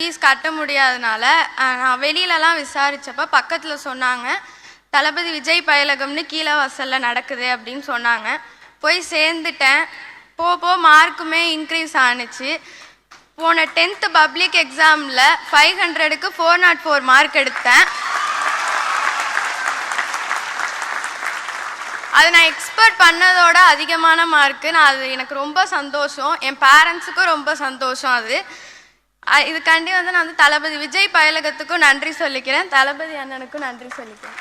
Fees கட்ட முடியாதனால நான் வெளியிலலாம் விசாரித்தப்போ பக்கத்தில் சொன்னாங்க, தளபதி விஜய் பயிலகம்னு கீழே வாசலில் நடக்குது அப்படின்னு சொன்னாங்க. போய் சேர்ந்துட்டேன். போக மார்க்குமே இன்க்ரீஸ் ஆணுச்சு. போன 10th பப்ளிக் எக்ஸாமில் 500க்கு 404 மார்க் எடுத்தேன். அது நான் எக்ஸ்பெக்ட் பண்ணதோட அதிகமான மார்க்கு. அது எனக்கு ரொம்ப சந்தோஷம், என் பேரண்ட்ஸுக்கும் ரொம்ப சந்தோஷம். இதுக்காண்டி நான் தளபதி விஜய் பயிலகத்துக்கும் நன்றி சொல்லிக்கிறேன், தளபதி அண்ணனுக்கும் நன்றி சொல்லிக்கிறேன்.